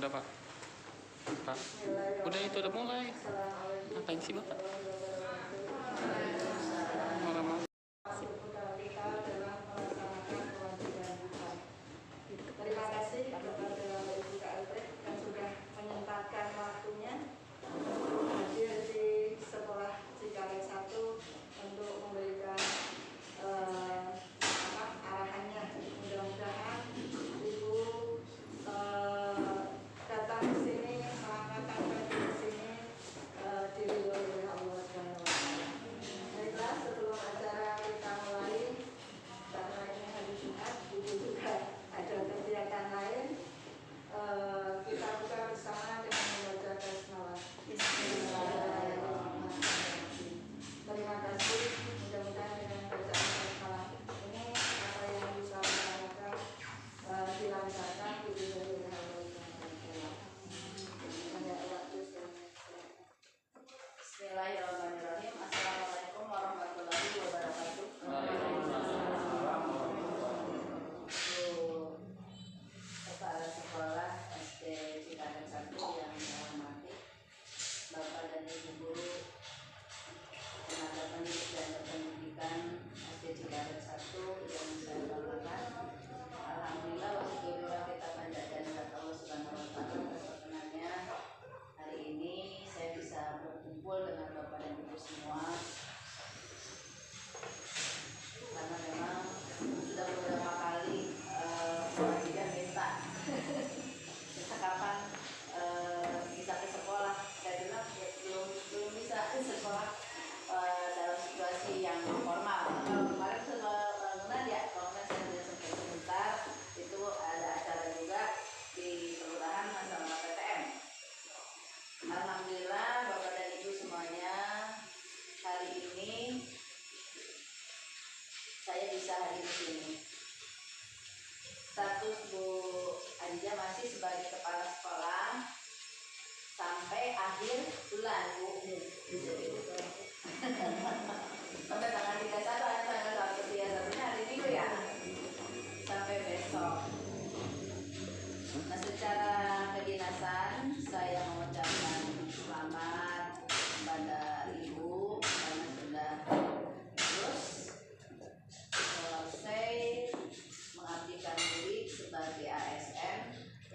Udah Pak. Pak. Udah itu udah mulai. Ngapain sih Bapak? Orang Terima kasih kepada Ibu KLT yang sudah menyempatkan waktunya hadir di sekolah Cikaret 1 untuk memberikan arahannya. Mudah-mudahan Ibu datang ke sini, melakukan di sini diridhoi oleh Allah Subhanahu wa Ta'ala. Baiklah, sebelum acara kita mulai, karena ini hari Jumat, Ibu juga ada kegiatan lain, kita buka bersama dengan membaca basmalah. Bismillahirrahmanirrahim. Terima kasih. Mudah-mudahan dengan bacaan basmalah ini apa yang bisa kita dilancarkan diridhoi oleh Allah Subhanahu wa Ta'ala. Bismillahirrahmanirrahim. Assalamualaikum warahmatullahi wabarakatuh. Kepala Sekolah SD Cikaret 1 yang saya hormati, Bapak dan Ibu Guru, tenaga pendidik dan kependidikan SD Cikaret 1 yang saya banggakan. Alhamdulillah wasyukurillah kita panjatkan kepada Allah Subhanahu wa Ta'ala atas perkenannya. Hari ini saya bisa berkumpul dengan Bapak dan Ibu semua, karena memang sudah beberapa kali dia minta kita kapan bisa ke sekolah. Saya bilang ya, belum bisa ke sekolah dalam situasi yang formal. Kemarin bangunan ya, bangunan saya sudah sempat sebentar, itu ada acara juga di kelurahan masalah PTM. Alhamdulillah Bapak dan Ibu semuanya, hari ini saya bisa hadir di sini. Status Bu Adija masih sebagai kepala sekolah sampai akhir bulan, Bu. Sampai tanggal 31 atau tanggal 31 hari Minggu ya, sampai besok. Nah, secara kedinasan saya mengucapkan selamat kepada Ibu karena sudah lulus selesai mengabdikan diri sebagai ASN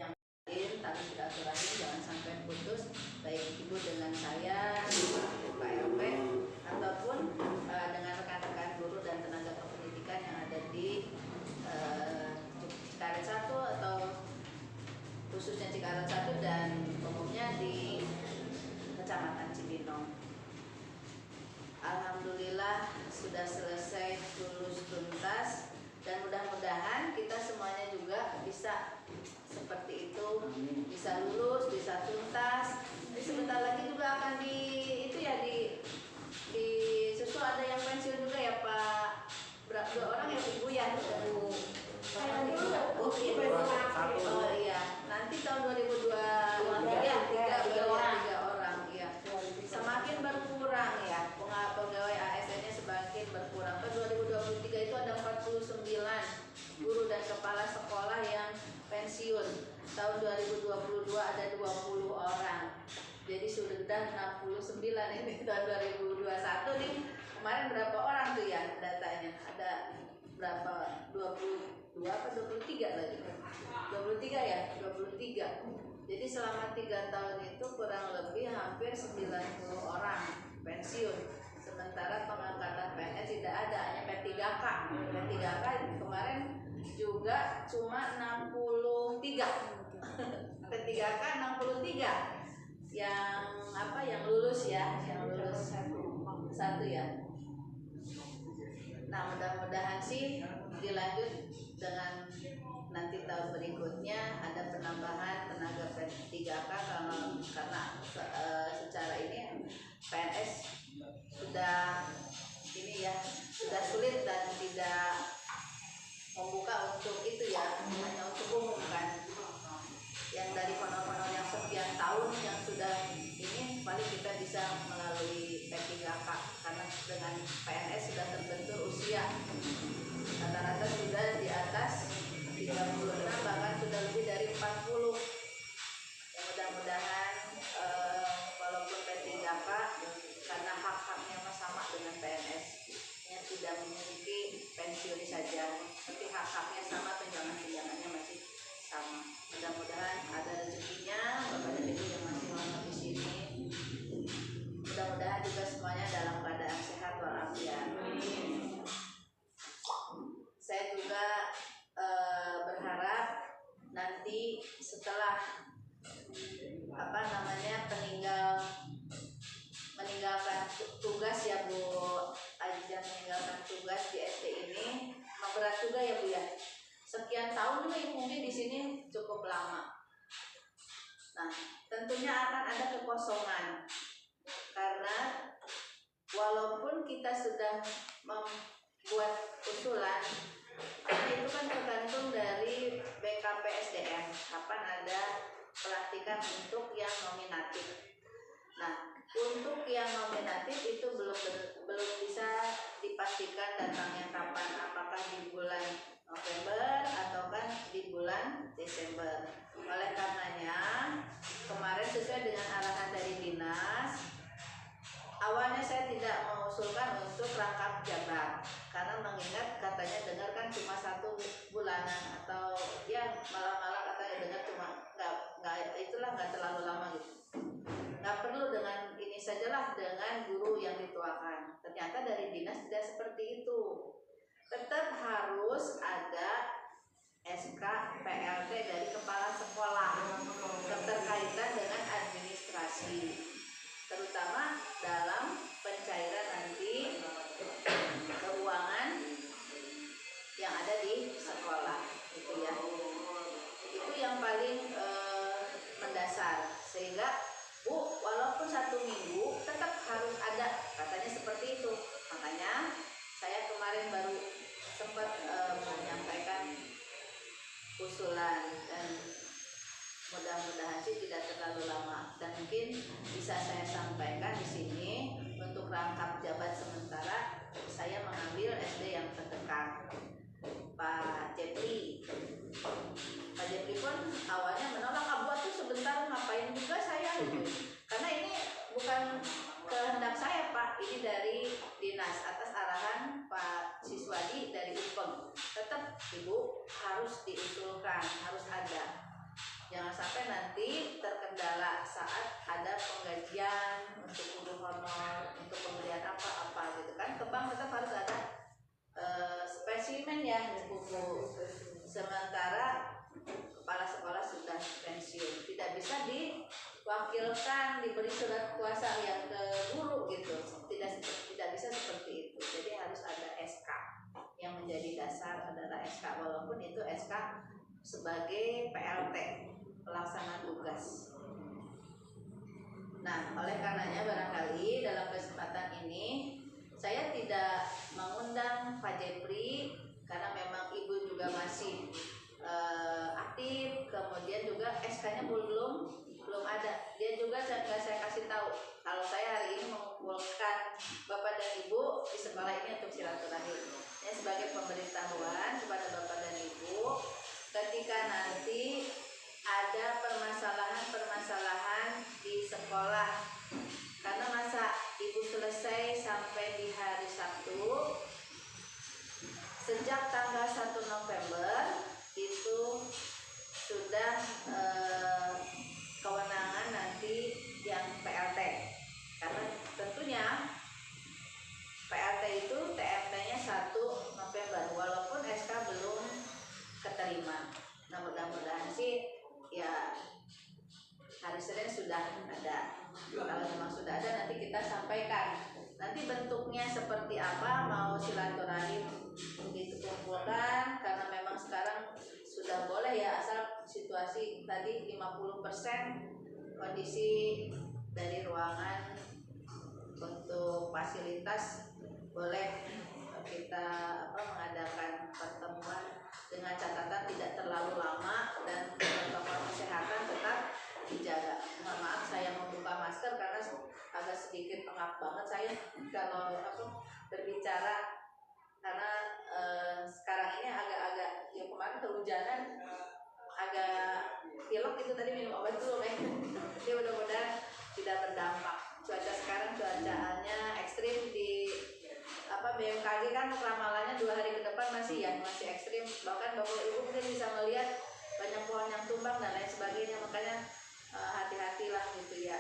yang lain, tapi silaturahmi jangan sampai putus, baik Ibu dengan saya, Pak RP, ataupun dengan rekan-rekan guru dan tenaga kependidikan yang ada di Cikaret 1 atau khususnya Cikaret 1 dan umumnya di Kecamatan Cibinong. Alhamdulillah sudah selesai lulus tuntas dan mudah-mudahan kita semuanya juga bisa seperti itu, bisa lulus, bisa tuntas. Jadi sebentar lagi juga akan di susul ada yang pensiun juga ya Pak. Dua orang ya Ibu ya. Oh iya, nanti tahun 2023 tiga orang ya. Semakin berkurang ya, pegawai ASN-nya semakin berkurang. Pada 2023 itu ada 49 guru dan kepala sekolah yang pensiun. Tahun 2022 ada 20 orang. Jadi sudah 69 ini tahun 2021 nih. Kemarin berapa orang tuh ya datanya? Ada berapa? 22 apa 23 lagi? 23 ya? 23. Jadi selama 3 tahun itu kurang lebih hampir 90 orang pensiun. Sementara pengangkatan PNS tidak ada, hanya P3K. P3K kemarin juga cuma 63. P3K 63. Yang lulus ya, yang lulus satu ya. Nah, mudah-mudahan sih dilanjut dengan nanti tahun berikutnya ada penambahan tenaga P3K karena secara ini PNS sudah sulit dan tidak membuka untuk itu ya, hanya untuk umum kan. Yang dari honor-honor yang sekian tahun yang sudah ini paling kita bisa melalui P3K karena dengan PNS sudah terbentur usia rata-rata sudah di atas 36, bahkan sudah lebih dari 40. teori saja, tapi hak-haknya sama, tunjangan-tunjangannya masih sama. Mudah-mudahan ada rezekinya Bapak dan Ibu yang masih lama di sini. Mudah-mudahan juga semuanya dalam keadaan sehat walafiat. Saya juga berharap nanti setelah meninggalkan tugas ya Bu Aziza, meninggalkan tugas di SD ini berat juga ya Bu ya. Sekian tahun juga Ibu mungkin di sini cukup lama. Nah, tentunya akan ada kekosongan karena walaupun kita sudah membuat usulan, itu kan tergantung dari BKPSDM kapan ada pelantikan untuk yang nominatif. Nah, untuk yang nominatif itu belum bisa dipastikan datangnya kapan, apakah di bulan November ataukah di bulan Desember. Oleh karenanya kemarin sesuai dengan arahan dari dinas, awalnya saya tidak mengusulkan untuk rangkap jabatan karena mengingat katanya dengar kan cuma 1 bulanan atau ya malah katanya dengar cuma nggak terlalu lama gitu. Nggak perlu dengan ini sajalah dengan guru yang dituakan. Ternyata dari dinas tidak seperti itu. Tetap harus ada SK PLT dari kepala sekolah keterkaitan dengan administrasi, terutama dalam pencairan nanti keuangan yang ada di sekolah itu ya. Itu yang paling mendasar, sehingga Bu, walaupun 1 minggu tetap harus ada, katanya seperti itu. Makanya saya kemarin baru sempat menyampaikan usulan dan mudah-mudahan sih tidak terlalu lama, dan mungkin bisa saya sampaikan di sini untuk rangkap jabat sementara saya mengambil SD yang terdekat, Pak Jepri. Pak Jepri pun awalnya menolak, buat tuh sebentar ngapain juga saya gitu. Karena ini bukan kehendak saya Pak, ini dari dinas atas arahan Pak Siswadi dari UPEM. Tetap Ibu harus diusulkan, harus ada. Jangan sampai nanti terkendala saat ada penggajian untuk guru honor, untuk pemberian apa-apa gitu kan. Ke bank tetap harus ada spesimen ya buku. Sementara kepala sekolah sudah pensiun, tidak bisa diwakilkan, diberi surat kuasa yang ke guru gitu. Tidak bisa seperti itu. Jadi harus ada SK. Yang menjadi dasar adalah SK, walaupun itu SK sebagai PLT, pelaksana tugas. Nah, oleh karenanya barangkali dalam kesempatan ini saya tidak mengundang Pak Jepri karena memang Ibu juga masih aktif, kemudian juga SK-nya belum ada. Dia juga saya kasih tahu kalau saya hari ini mengumpulkan Bapak dan Ibu di sekolah ini untuk silaturahim. Ya, sebagai pemberitahuan kepada Bapak dan Ibu, ketika nanti ada permasalahan di sekolah karena masa Ibu selesai sampai di hari Sabtu, sejak tanggal 1 November itu sudah kewenangan nanti yang PLT, karena tentunya PLT itu TMP-nya 1 November walaupun SK belum keterima. Nah, mudah-mudahan sih ya hari Senin sudah ada. Kalau memang sudah ada nanti kita sampaikan. Nanti bentuknya seperti apa, mau silaturahim dikumpulkan karena memang sekarang sudah boleh ya, asal situasi tadi 50% kondisi dari ruangan untuk fasilitas boleh kita mengadakan pertemuan dengan catatan tidak terlalu lama dan protokol kesehatan tetap dijaga. Mohon maaf saya membuka masker karena agak sedikit pengap banget saya kalau berbicara karena sekarang ini agak-agak ya, kemarin kehujanan agak pilek itu, tadi minum obat dulu jadi mudah-mudahan tidak berdampak. Cuaca sekarang cuacanya ekstrim di BMKG kan ramalannya 2 hari ke depan masih masih ekstrim, bahkan Bapak Ibu mungkin bisa melihat banyak pohon yang tumbang dan lain sebagainya. Makanya hati-hatilah gitu ya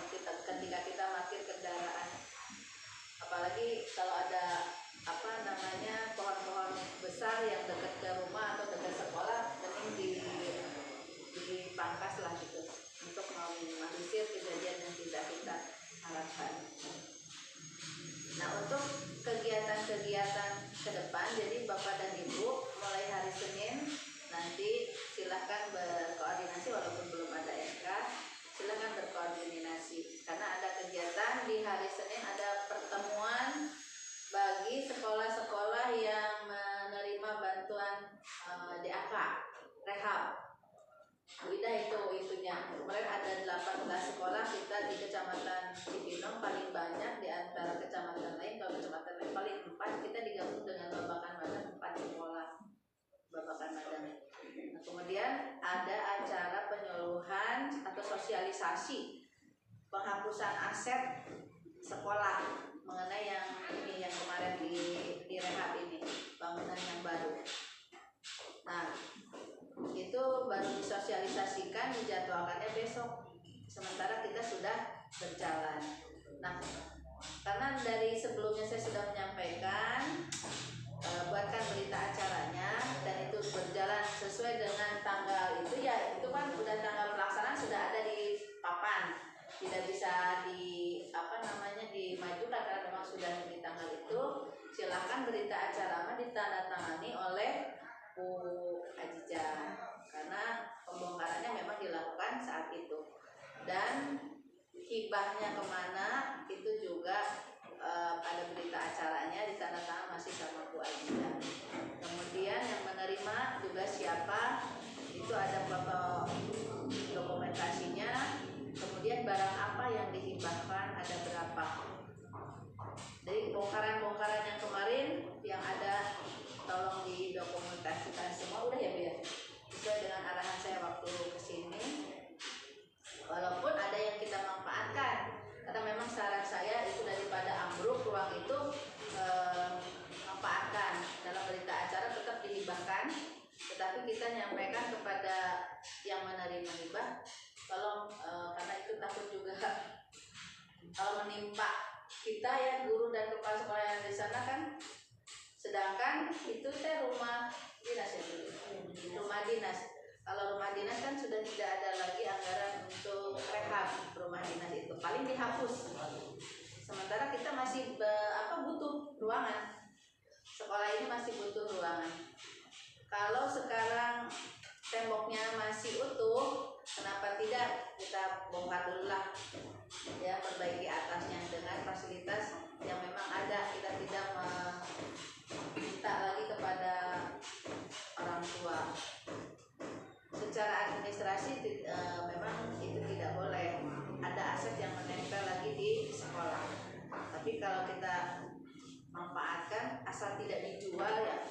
ketika kita parkir kendaraan, apalagi kalau ada pohon-pohon besar yang dekat ke rumah atau dekat sekolah, mending dipangkas lah gitu untuk meminimalisir kejadian yang tidak kita harapkan. Nah, untuk kegiatan-kegiatan ke depan, jadi Bapak dan Ibu mulai hari Senin nanti silahkan berkoordinasi, walaupun belum ada SK, silahkan berkoordinasi karena ada kegiatan di hari Senin, ada pertemuan bagi sekolah-sekolah yang menerima bantuan DAK, rehab. Bu Ida itunya. Kemarin ada 18 sekolah kita di Kecamatan Cipinang, paling banyak di antara kecamatan lain. Kalau kecamatan lain paling 4, kita digabung dengan Babakan Madang 4 sekolah Babakan Madang. Nah, kemudian ada acara penyuluhan atau sosialisasi penghapusan aset sekolah mengenai yang kemarin di rehab ini, bangunan yang baru. Nah, itu baru disosialisasikan, dijadwalkannya besok, sementara kita sudah berjalan. Nah, karena dari sebelumnya saya sudah menyampaikan, buatkan berita acaranya dan itu berjalan sesuai dengan tanggal itu, ya itu kan udah tanggal pelaksanaan sudah ada di papan, tidak bisa dimajukan karena memang sudah di tanggal itu. Silakan berita acara ditandatangani oleh Bu Ajija karena pembongkarannya memang dilakukan saat itu, dan hibahnya kemana itu juga ada berita acaranya, ditandatangani masih sama Bu Ajija. Kemudian yang menerima juga siapa, itu ada foto dokumentasinya, kemudian barang apa yang dihibahkan, ada berapa. Dari bongkaran-bongkaran yang kemarin yang ada, tolong didokumentasikan semua, udah ya Bu ya, sesuai dengan arahan saya waktu kesini. Walaupun ada yang kita manfaatkan, karena memang saran saya itu daripada ambruk ruang itu, manfaatkan. Dalam berita acara tetap dihibahkan, tetapi kita nyampaikan kepada yang menerima hibah, tolong karena itu takut juga kalau menimpa kita ya, guru dan kepala sekolah yang di sana kan, sedangkan itu rumah dinas ya, rumah dinas. Kalau rumah dinas kan sudah tidak ada lagi anggaran untuk rehab, rumah dinas itu paling dihapus. Sementara kita masih butuh ruangan, sekolah ini masih butuh ruangan. Kalau sekarang temboknya masih utuh, kenapa tidak kita bongkar dulu lah ya, perbaiki atasnya dengan fasilitas yang memang ada. Kita tidak minta lagi kepada orang tua. Secara administrasi memang itu tidak boleh ada aset yang menempel lagi di sekolah, tapi kalau kita manfaatkan asal tidak dijual ya.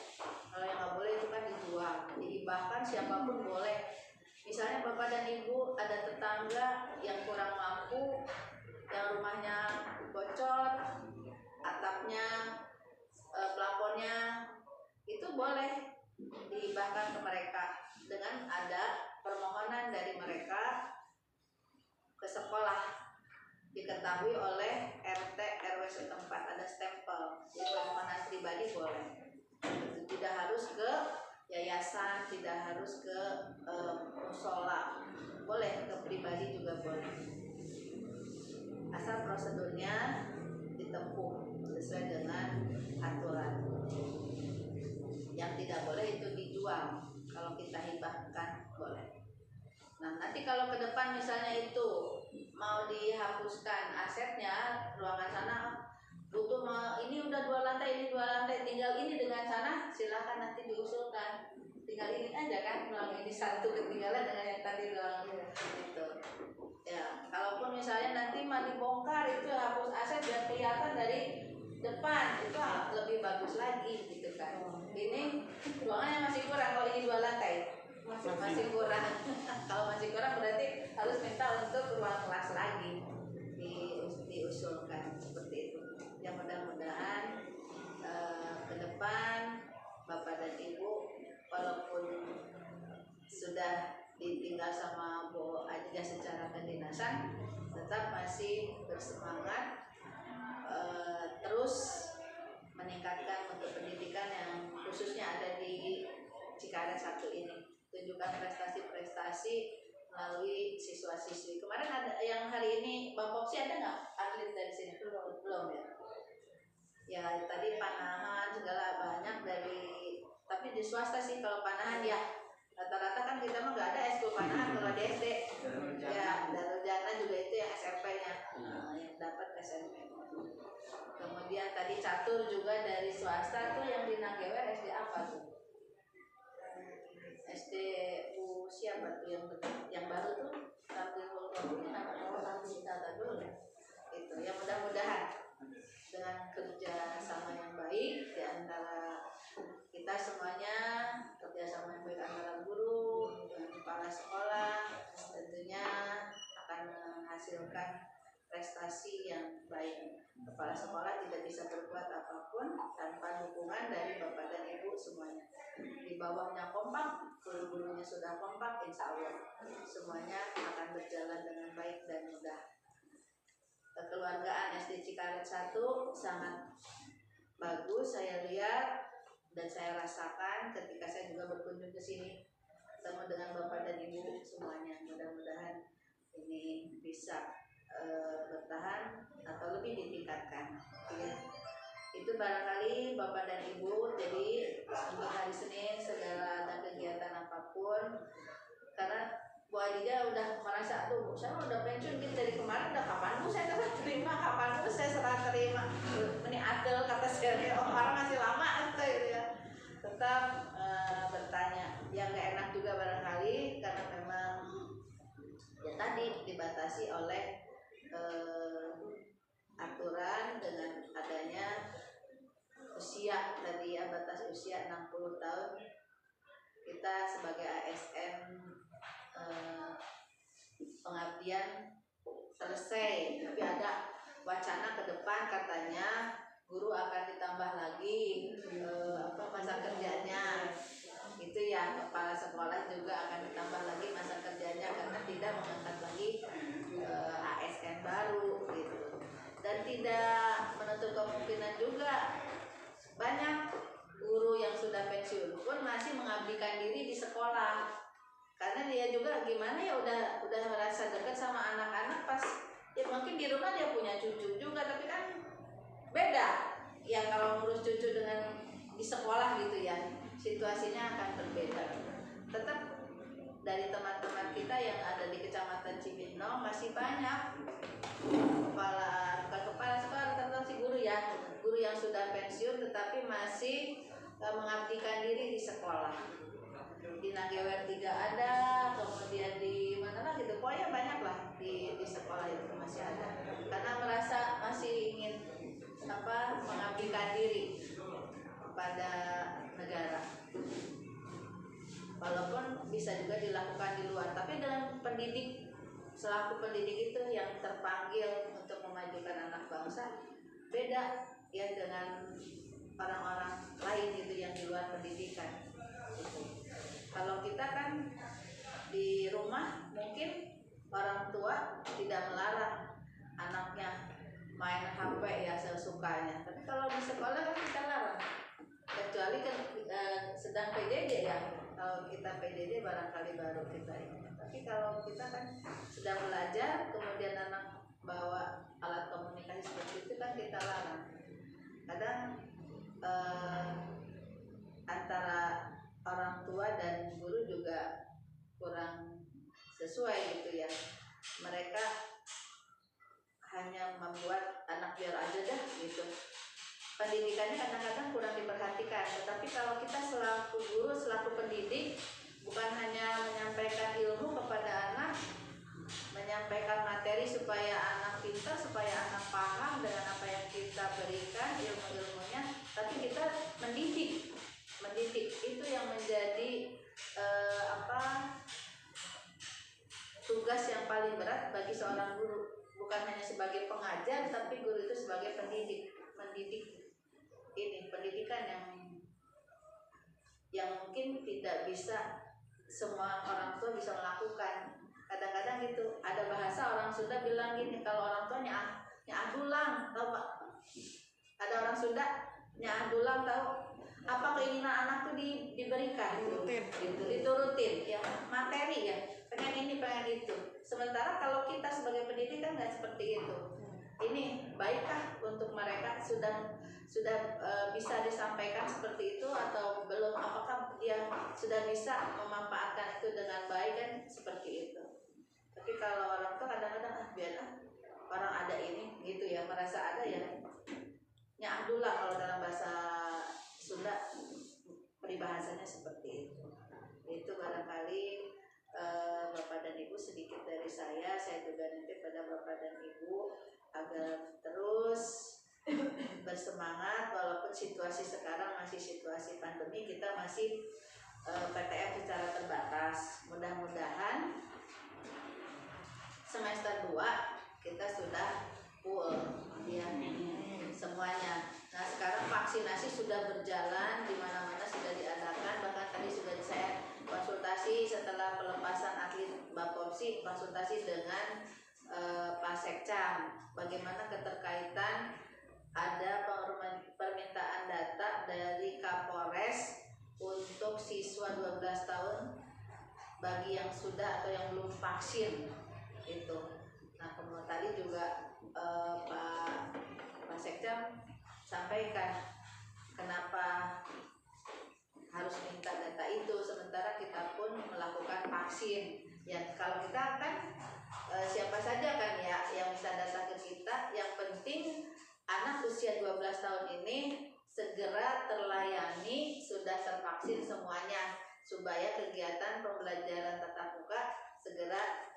Kalau yang nggak boleh itu kan dijual, dihibahkan siapapun boleh. Misalnya Bapak dan Ibu ada tetangga yang kurang mampu, yang rumahnya bocor, atapnya, plafonnya, itu boleh dihibahkan ke mereka dengan ada permohonan dari mereka ke sekolah, diketahui oleh RT RW setempat, ada stempel. Jadi permohonan pribadi boleh, tidak harus ke yayasan, tidak harus ke musola, boleh ke pribadi juga boleh, asal prosedurnya ditempuh sesuai dengan aturan. Yang tidak boleh itu dijual, kalau kita hibahkan boleh. Nah, nanti kalau ke depan misalnya itu mau dihapuskan asetnya, ruangan sana butuh ini udah 2 lantai, ini 2 lantai, tinggal ini dengan sana, silakan nanti diusulkan. Tinggal ini aja kan, ruang ini satu ketinggalan dengan yang tadi ruang itu. Ya, kalaupun misalnya nanti mau dibongkar itu hapus aset dan kelihatan dari depan, itu lebih bagus lagi gitu kan. Ini ruangannya masih kurang, kalau ini 2 lantai masih kurang. Kalau masih kurang berarti harus minta untuk ruang kelas lagi, diusulkan seperti itu. Ya, mudah-mudahan ke depan Bapak kedinasan tetap masih bersemangat terus meningkatkan untuk pendidikan yang khususnya ada di Cikaret 1 ini. Tunjukkan prestasi-prestasi melalui siswa-siswi. Kemarin ada yang hari ini Bang Popsi ada nggak atlet dari sini? Belum ya? Ya tadi panahan segala banyak dari, tapi di swasta sih kalau panahan ya rata-rata kan kita mah nggak ada eskul panahan kalau di SD. Ya Darujana juga itu yang SMP-nya yang dapat SMP. Kemudian tadi catur juga dari swasta tuh yang di Nagewer SD apa tuh? SD Bu siapa tuh yang baru tuh tampil ini nama kita dulu ya. Itu ya mudah-mudahan dengan kerja sama yang baik di antara kita semuanya, kerja sama yang baik antara guru dan kepala sekolah tentunya akan menghasilkan prestasi yang baik. Kepala sekolah tidak bisa berbuat apapun tanpa dukungan dari Bapak dan Ibu semuanya. Di bawahnya kompak, guru-gurunya sudah kompak, insya Allah semuanya akan berjalan dengan baik dan mudah. Kekeluargaan SD Cikaret 1 sangat bagus saya lihat dan saya rasakan ketika saya juga berkunjung ke sini ketemu dengan Bapak dan Ibu semuanya. Mudah-mudahan ini bisa bertahan atau lebih ditingkatkan ya. Itu barangkali Bapak dan Ibu. Jadi untuk hari Senin segala ada kegiatan apapun, karena Bu Adija udah merasa tuh saya udah pensiun gitu dari kemarin, udah kapan Bu saya serah terima, kapan Bu saya serah terima, ini adel kata saya, orang masih lama gitu ya. Tetap bertanya, yang gak enak juga barangkali karena memang ya tadi dibatasi oleh aturan dengan adanya usia tadi ya, batas usia 60 tahun. Kita sebagai ASN pengabdian selesai, tapi ada wacana ke depan katanya guru akan ditambah lagi masa kerjanya. Itu ya, kepala sekolah juga akan ditambah lagi masa kerjanya karena tidak mengangkat lagi ASN baru gitu. Dan tidak menutup kemungkinan juga banyak guru yang sudah pensiun pun masih mengabdikan diri di sekolah. Karena dia juga gimana ya udah merasa dekat sama anak-anak, pas ya mungkin di rumah dia punya cucu juga, tapi kan beda ya kalau ngurus cucu dengan di sekolah gitu ya, situasinya akan berbeda. Tetap dari teman-teman kita yang ada di Kecamatan Cibinong masih banyak kepala sekolah, terutama si guru ya, guru yang sudah pensiun tetapi masih mengabdikan diri di sekolah. Di Nagewer 3 ada, kemudian di mana lagi gitu, pokoknya banyak lah di sekolah itu masih ada, karena merasa masih ingin mengabdikan diri kepada negara. Walaupun bisa juga dilakukan di luar, tapi dengan pendidik, selaku pendidik itu yang terpanggil untuk memajukan anak bangsa, beda ya dengan orang-orang lain gitu yang di luar pendidikan gitu. Kalau kita kan di rumah mungkin orang tua tidak melarang anaknya main HP ya sesukanya, tapi kalau di sekolah kan kita larang, kecuali kan sedang PJJ ya. Kalau kita PJJ barangkali baru kita ini, tapi kalau kita kan sedang belajar kemudian anak bawa alat komunikasi seperti itu kan kita larang. Kadang antara orang tua dan guru juga kurang sesuai gitu ya. Mereka hanya membuat anak biar aja dah gitu. Pendidikannya kadang-kadang kurang diperhatikan. Tetapi kalau kita selaku guru, selaku pendidik, bukan hanya menyampaikan ilmu kepada anak, menyampaikan materi supaya anak pintar, supaya anak paham dengan apa yang kita berikan ilmu-ilmunya, tapi kita mendidik itu yang menjadi tugas yang paling berat bagi seorang guru. Bukan hanya sebagai pengajar, tapi guru itu sebagai mendidik ini pendidikan yang mungkin tidak bisa semua orang tua bisa melakukan. Kadang-kadang gitu, ada bahasa Sunda bilang gini, kalau orang tua nyadulang, tahu Pak? Ada orang Sunda nyadulang, tahu? Apa keinginan anak tuh diberikan, gitu, diturutin, ya materi ya, pengen ini pengen itu. Sementara kalau kita sebagai pendidik kan nggak seperti itu. Ini baikkah untuk mereka, sudah bisa disampaikan seperti itu atau belum? Apakah dia sudah bisa memanfaatkan itu dengan baik, kan seperti itu. Tapi kalau orang tua kadang-kadang biar orang ada ini gitu ya, merasa ada ya, nyadulah kalau dalam bahasa Sunda peribahasanya seperti itu. Itu barangkali Bapak dan Ibu sedikit dari saya juga nanti pada Bapak dan Ibu agar terus bersemangat walaupun situasi sekarang masih situasi pandemi, kita masih PTM secara terbatas. Mudah-mudahan semester 2 kita sudah full ya, semuanya. Nah, sekarang vaksinasi sudah berjalan, di mana-mana sudah diadakan. Bahkan tadi sudah saya konsultasi setelah pelepasan atlet Bapopsi, konsultasi dengan Pak Sekcam, bagaimana keterkaitan ada permintaan data dari Kapolres untuk siswa 12 tahun bagi yang sudah atau yang belum vaksin itu. Nah, kemudian tadi juga Pak Sekcam sampaikan kenapa harus minta data itu, sementara kita pun melakukan vaksin. Ya, kalau kita kan siapa saja kan ya yang bisa datang ke kita, yang penting anak usia 12 tahun ini segera terlayani, sudah tervaksin semuanya, supaya kegiatan pembelajaran tatap muka segera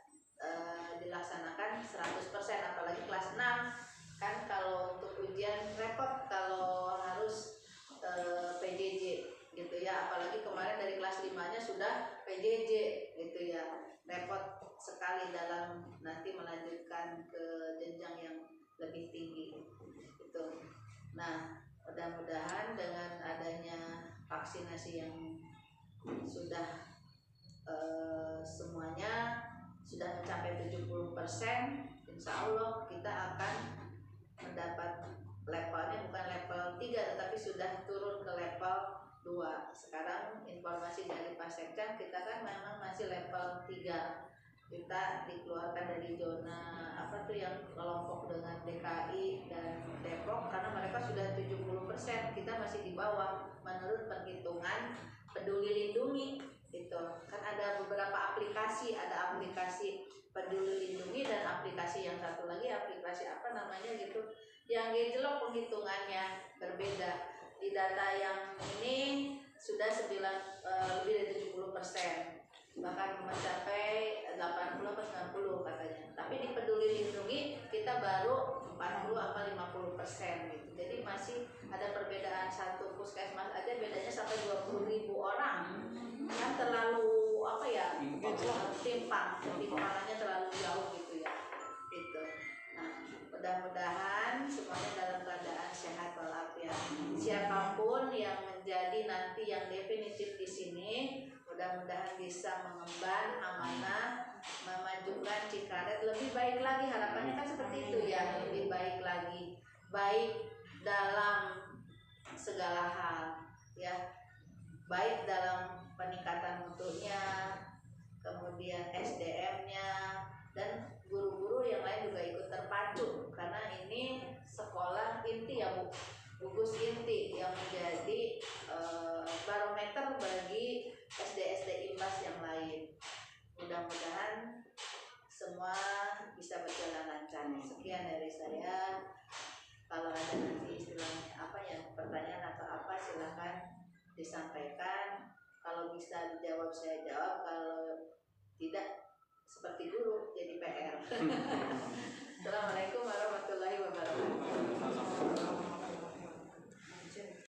dilaksanakan 100%, apalagi kelas 6 kan. Kalau untuk ujian repot kalau harus PJJ gitu ya, apalagi kemarin dari kelas 5-nya sudah PJJ gitu ya, repot sekali dalam nanti melanjutkan ke jenjang yang lebih tinggi gitu. Nah, mudah-mudahan dengan adanya vaksinasi yang sudah semuanya sudah mencapai 70%, insya Allah kita akan mendapat levelnya bukan level 3 tetapi sudah turun ke level 2. Sekarang informasi dari Pak Sekcam, kita kan memang masih level 3. Kita dikeluarkan dari zona apa tuh yang kelompok dengan DKI dan Depok karena mereka sudah 70%, kita masih di bawah menurut perhitungan Peduli Lindungi. Itu kan ada beberapa aplikasi, ada aplikasi Peduli Lindungi dan aplikasi yang satu lagi, aplikasi apa namanya gitu, yang gejlok penghitungannya berbeda. Di data yang ini sudah lebih dari 70%, bahkan mencapai 80-90 katanya. Tapi di Peduli Lindungi kita baru 40 atau 50% gitu. Jadi masih ada perbedaan, satu puskesmas aja bedanya sampai 20.000 orang. Kan terlalu apa ya? Timpangannya terlalu jauh gitu ya. Gitu. Nah, mudah-mudahan semuanya dalam keadaan sehat walafiat. Siapapun yang menjadi nanti yang definitif di sini, mudah-mudahan bisa mengemban amanah, memajukan Cikaret lebih baik lagi. Harapannya kan seperti itu ya, lebih baik lagi, baik dalam segala hal ya, baik dalam peningkatan mutunya, kemudian SDM-nya, dan guru-guru yang lain juga ikut terpacu karena ini sekolah inti ya Bu, gugus inti yang menjadi barometer bagi SD-SD IMBAS yang lain. Mudah-mudahan semua bisa berjalan lancar. Sekian dari saya. Kalau ada nanti istilahnya apa ya, pertanyaan atau apa, silakan disampaikan. Kalau bisa dijawab saya jawab, kalau tidak seperti dulu jadi PR. Assalamualaikum warahmatullahi wabarakatuh.